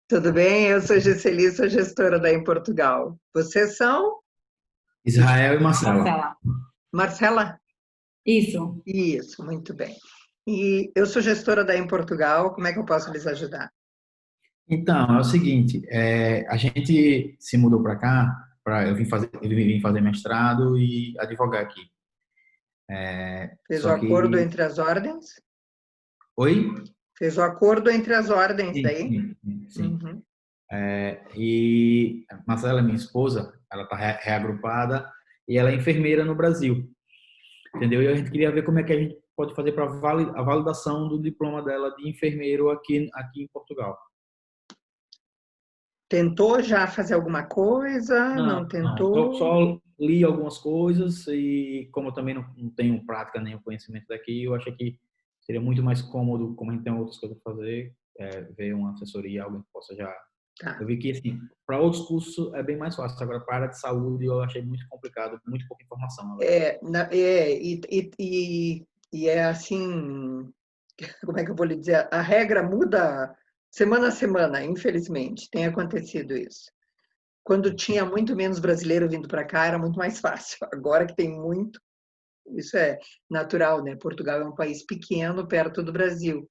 Tudo bem? Eu sou Giseli, sou gestora da Em Portugal. Vocês são? Israel e Marcela. Marcela. Marcela? Isso. Isso, muito bem. E eu sou gestora da Em Portugal, como é que eu posso lhes ajudar? Então, é o seguinte, a gente se mudou para cá, eu vim fazer mestrado e advogar aqui. Fez o Só acordo que, entre as ordens? oi? Fez o acordo entre as ordens Sim, daí? sim, sim. Sim. Uhum. E a Marcela, minha esposa, ela está reagrupada e ela é enfermeira no Brasil, entendeu? E a gente queria ver como é que a gente pode fazer para a validação do diploma dela de enfermeiro aqui em Portugal. Tentou já fazer alguma coisa? Não, Não não. Eu tentou? só li algumas coisas e como eu também não tenho prática nem o conhecimento daqui, eu achei que seria muito mais cômodo, como a gente tem outras coisas para fazer, ver uma assessoria, alguém que possa já. Tá. Eu vi que, assim, para outros cursos é bem mais fácil. Agora, para a área de saúde, eu achei muito complicado, muito pouca informação, na verdade. E é assim, como é que eu vou lhe dizer? A regra muda semana a semana, infelizmente, tem acontecido isso. Quando tinha muito menos brasileiro vindo para cá, era muito mais fácil. Agora que tem muito, isso é natural, né? Portugal é um país pequeno, perto do Brasil.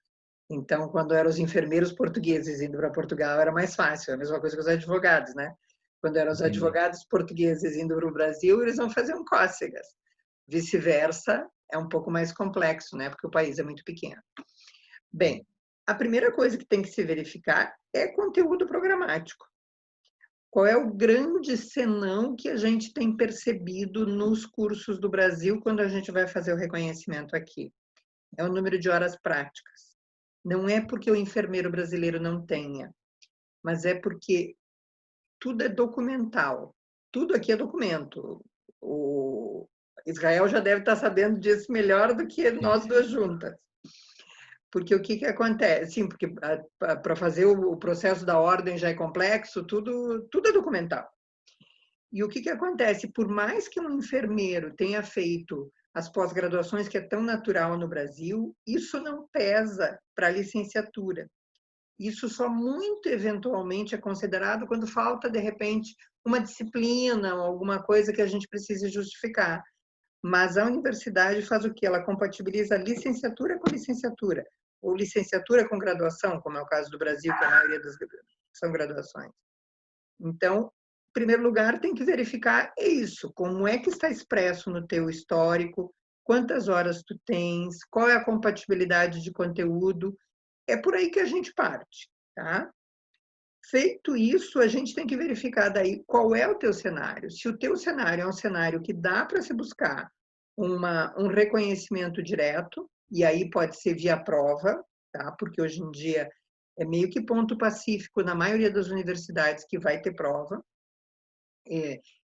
Então, quando eram os enfermeiros portugueses indo para Portugal, era mais fácil. É a mesma coisa que os advogados, né? Quando eram os Entendi. advogados portugueses indo para o Brasil, eles vão fazer um cócegas. Vice-versa, é um pouco mais complexo, né? Porque o país é muito pequeno. Bem, a primeira coisa que tem que se verificar é conteúdo programático. Qual é o grande senão que a gente tem percebido nos cursos do Brasil quando a gente vai fazer o reconhecimento aqui? É o número de horas práticas. Não é porque o enfermeiro brasileiro não tenha, mas é porque tudo é documental. Tudo aqui é documento. O Israel já deve estar sabendo disso melhor do que nós duas juntas. Porque o que que acontece? Sim, porque para fazer o processo da ordem já é complexo, tudo é documental. E o que que acontece? Por mais que um enfermeiro tenha feito as pós-graduações, que é tão natural no Brasil, isso não pesa para a licenciatura. Isso só muito eventualmente é considerado quando falta, de repente, uma disciplina ou alguma coisa que a gente precise justificar. Mas a universidade faz o quê? Ela compatibiliza licenciatura com licenciatura, ou licenciatura com graduação, como é o caso do Brasil, que a maioria das são graduações. Então, em primeiro lugar, tem que verificar isso, como é que está expresso no teu histórico, quantas horas tu tens, qual é a compatibilidade de conteúdo, é por aí que a gente parte, tá? Feito isso, a gente tem que verificar daí qual é o teu cenário. Se o teu cenário é um cenário que dá para se buscar um reconhecimento direto, e aí pode ser via prova, tá? Porque hoje em dia é meio que ponto pacífico na maioria das universidades que vai ter prova.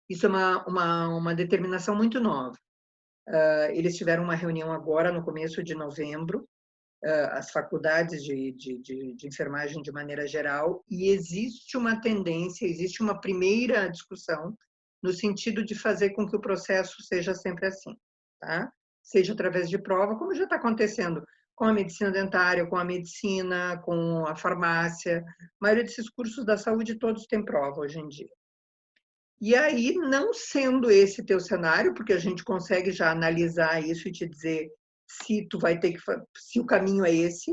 Isso é uma determinação muito nova. Eles tiveram uma reunião agora, no começo de novembro, as faculdades de enfermagem de maneira geral, e existe uma tendência, existe uma primeira discussão no sentido de fazer com que o processo seja sempre assim, tá? Seja através de prova, como já está acontecendo com a medicina dentária, com a medicina, com a farmácia. A maioria desses cursos da saúde todos têm prova hoje em dia. E aí, não sendo esse teu cenário, porque a gente consegue já analisar isso e te dizer se tu vai ter que, se o caminho é esse,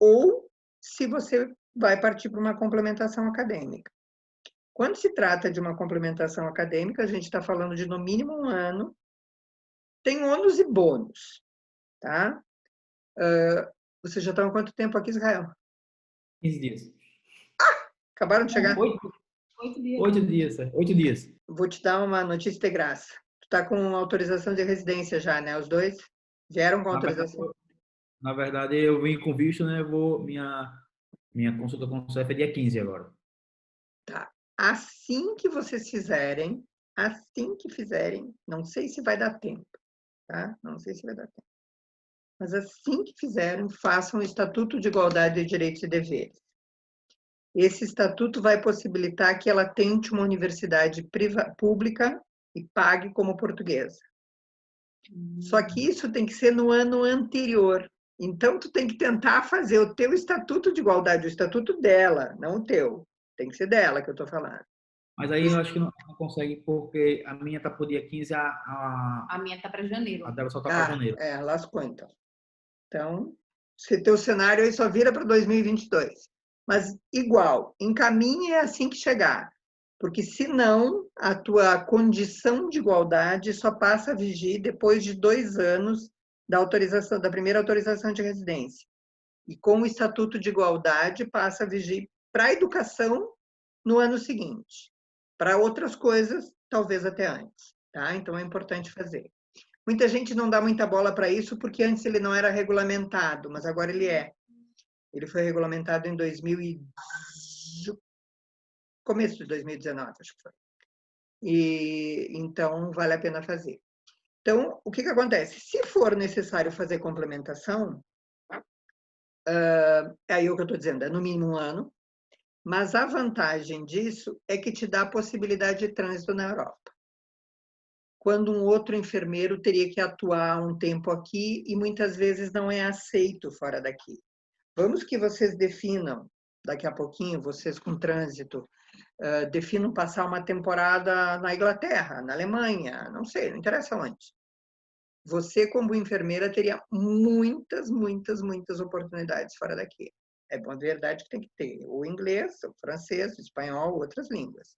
ou se você vai partir para uma complementação acadêmica. Quando se trata de uma complementação acadêmica, a gente está falando de no mínimo um ano, tem ônus e bônus, tá? Você já está há quanto tempo aqui, Israel? 15 dias. Acabaram de Não, chegar? 8 dias. 8 dias, 8 dias. Vou te dar uma notícia de graça. Tu está com autorização de residência já, né? Os dois vieram com Na verdade, autorização. na verdade, eu vim com visto, né? Minha consulta com o CEF é dia 15 agora. Tá. Assim que fizerem, não sei se vai dar tempo, tá? Não sei se vai dar tempo. Mas assim que fizerem, façam o Estatuto de Igualdade de Direitos e Deveres. Esse estatuto vai possibilitar que ela tente uma universidade pública e pague como portuguesa. Só que isso tem que ser no ano anterior. Então, tu tem que tentar fazer o teu estatuto de igualdade, o estatuto dela, não o teu. Tem que ser dela que eu estou falando. Mas aí eu acho que não consegue, porque a minha tá pro dia 15, A minha tá para janeiro. a dela só tá para janeiro. Lascou então. Então, se teu cenário aí só vira para 2022. Mas, igual, encaminhe assim que chegar. Porque, senão, a tua condição de igualdade só passa a vigir depois de 2 anos da primeira autorização de residência. E com o Estatuto de Igualdade passa a vigir para a educação no ano seguinte. Para outras coisas, talvez até antes. Tá? Então, é importante fazer. Muita gente não dá muita bola para isso porque antes ele não era regulamentado, mas agora ele é. Ele foi regulamentado em começo de 2019, acho que foi. E então vale a pena fazer. Então, o que acontece? Se for necessário fazer complementação, aí o que eu estou dizendo, é no mínimo 1 ano, mas a vantagem disso é que te dá a possibilidade de trânsito na Europa. Quando um outro enfermeiro teria que atuar um tempo aqui e muitas vezes não é aceito fora daqui. Vamos que vocês definam, daqui a pouquinho, vocês com trânsito, definam passar uma temporada na Inglaterra, na Alemanha, não sei, não interessa onde. Você, como enfermeira, teria muitas oportunidades fora daqui. É uma verdade que tem que ter o inglês, o francês, o espanhol, outras línguas.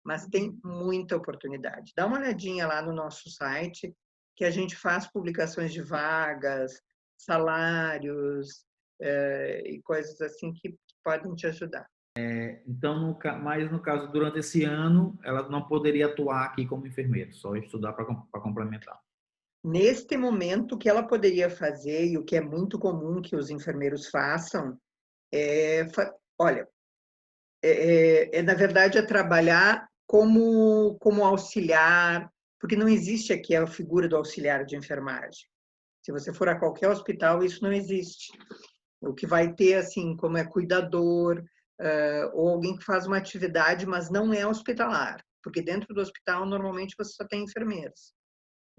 Mas tem muita oportunidade. Dá uma olhadinha lá no nosso site, que a gente faz publicações de vagas, salários e coisas assim que podem te ajudar. Então, mas no caso, durante esse ano, ela não poderia atuar aqui como enfermeira, só estudar para complementar. Neste momento, o que ela poderia fazer, e o que é muito comum que os enfermeiros façam, na verdade, é trabalhar como auxiliar, porque não existe aqui a figura do auxiliar de enfermagem. Se você for a qualquer hospital, isso não existe. O que vai ter, assim, como é cuidador, ou alguém que faz uma atividade, mas não é hospitalar, porque dentro do hospital, normalmente, você só tem enfermeiros.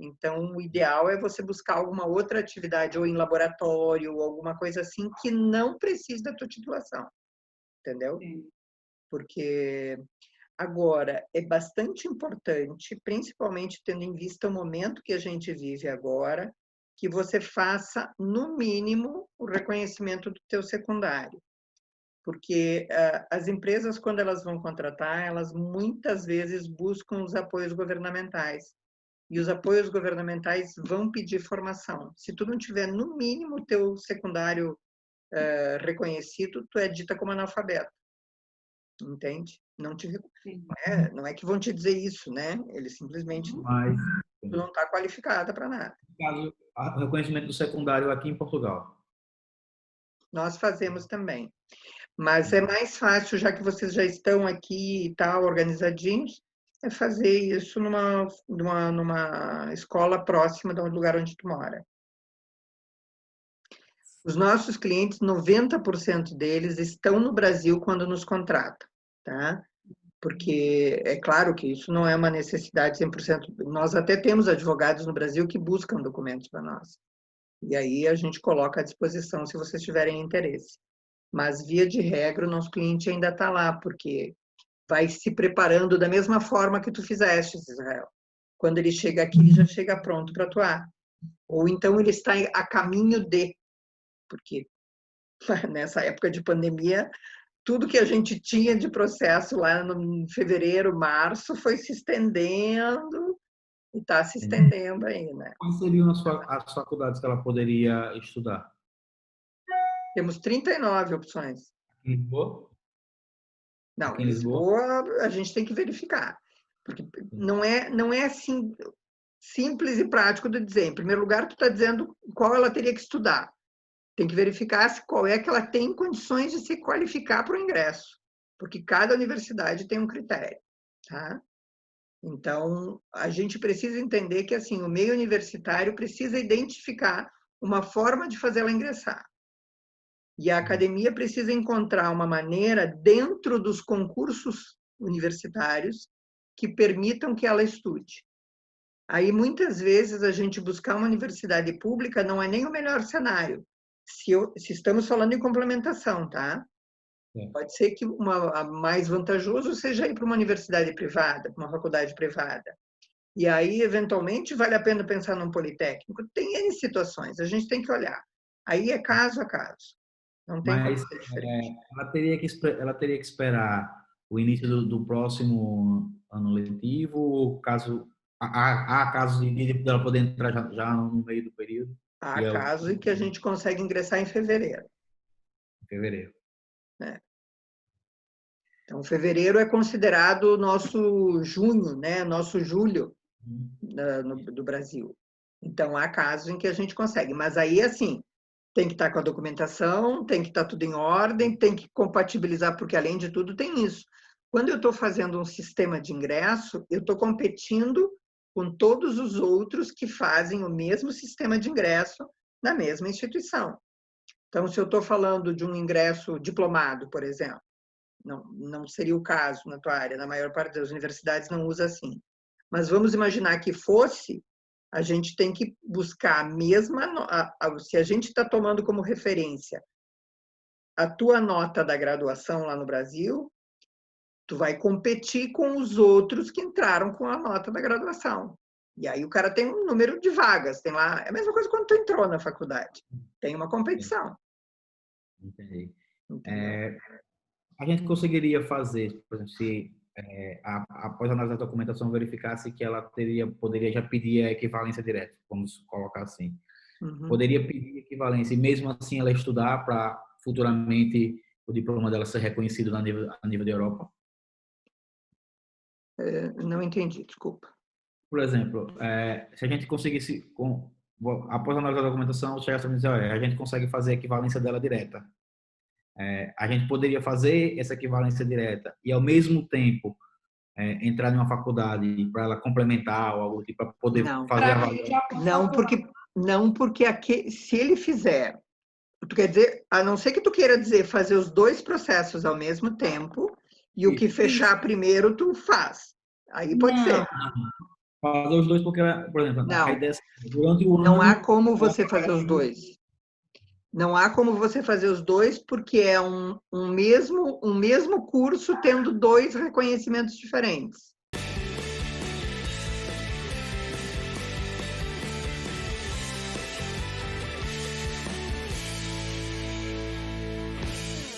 Então, o ideal é você buscar alguma outra atividade, ou em laboratório, ou alguma coisa assim, que não precise da tua titulação. Entendeu? Sim. Porque agora é bastante importante, principalmente tendo em vista o momento que a gente vive agora, que você faça, no mínimo, o reconhecimento do teu secundário. Porque as empresas, quando elas vão contratar, elas muitas vezes buscam os apoios governamentais. E os apoios governamentais vão pedir formação. Se tu não tiver, no mínimo, o teu secundário reconhecido, tu é dita como analfabeta. Entende? Não é que vão te dizer isso, né? Eles simplesmente não está qualificada para nada. No caso, o reconhecimento do secundário aqui em Portugal. Nós fazemos também. Mas é mais fácil, já que vocês já estão aqui e tal, organizadinhos, é fazer isso numa escola próxima do lugar onde tu mora. Os nossos clientes, 90% deles estão no Brasil quando nos contratam, tá? Porque é claro que isso não é uma necessidade 100%. Nós até temos advogados no Brasil que buscam documentos para nós. E aí a gente coloca à disposição se vocês tiverem interesse. Mas, via de regra, o nosso cliente ainda está lá, porque vai se preparando da mesma forma que tu fizeste, Israel. Quando ele chega aqui, ele já chega pronto para atuar. Ou então ele está a caminho de, porque nessa época de pandemia, tudo que a gente tinha de processo lá no fevereiro, março, foi se estendendo e está se estendendo aí, né? Quais seriam as faculdades que ela poderia estudar? Temos 39 opções. Em Lisboa? Não, em Lisboa a gente tem que verificar. Porque não é assim simples e prático de dizer. Em primeiro lugar, tu está dizendo qual ela teria que estudar. Tem que verificar qual é que ela tem condições de se qualificar para o ingresso. Porque cada universidade tem um critério, tá? Então, a gente precisa entender que, assim, o meio universitário precisa identificar uma forma de fazê-la ingressar. E a academia precisa encontrar uma maneira, dentro dos concursos universitários, que permitam que ela estude. Aí, muitas vezes, a gente buscar uma universidade pública não é nem o melhor cenário. Se estamos falando em complementação, tá? Pode ser que a mais vantajoso seja ir para uma universidade privada, para uma faculdade privada. E aí, eventualmente, vale a pena pensar num politécnico. Tem N situações, a gente tem que olhar. Aí é caso a caso. Não tem como Mas ser diferente. ela teria que esperar o início do próximo ano letivo, caso há casos de ela poder entrar já no meio do período. Há casos em que a gente consegue ingressar em fevereiro. Em fevereiro. Né? Então, fevereiro é considerado nosso junho, né? Nosso julho do Brasil. Então, há casos em que a gente consegue. Mas aí, assim, tem que estar com a documentação, tem que estar tudo em ordem, tem que compatibilizar, porque, além de tudo, tem isso. Quando eu estou fazendo um sistema de ingresso, eu estou competindo com todos os outros que fazem o mesmo sistema de ingresso na mesma instituição. Então, se eu estou falando de um ingresso diplomado, por exemplo, não seria o caso na tua área, na maior parte das universidades não usa assim. Mas vamos imaginar que fosse, a gente tem que buscar a mesma, se a gente está tomando como referência a tua nota da graduação lá no Brasil, tu vai competir com os outros que entraram com a nota da graduação. E aí o cara tem um número de vagas, tem lá, é a mesma coisa quando tu entrou na faculdade, tem uma competição. Entendi. A gente conseguiria fazer, por exemplo, se após a análise da documentação verificasse que ela poderia já pedir a equivalência direta, vamos colocar assim. Uhum. Poderia pedir equivalência e mesmo assim ela estudar para futuramente o diploma dela ser reconhecido a nível da Europa? Não entendi, desculpa. Por exemplo, se a gente conseguisse, após a análise da documentação, o chefe dizer, a gente consegue fazer a equivalência dela direta. A gente poderia fazer essa equivalência direta e, ao mesmo tempo, entrar numa faculdade para ela complementar ou algo tipo, para poder fazer a avaliação? Não, porque aqui, se ele fizer, tu quer dizer, a não ser que tu queira dizer fazer os dois processos ao mesmo tempo e o que fechar primeiro tu faz. Aí pode ser. Fazer os dois porque, por exemplo, a ideia é durante o ano... Não há como você fazer os dois. Não há como você fazer os dois porque é um mesmo curso tendo dois reconhecimentos diferentes.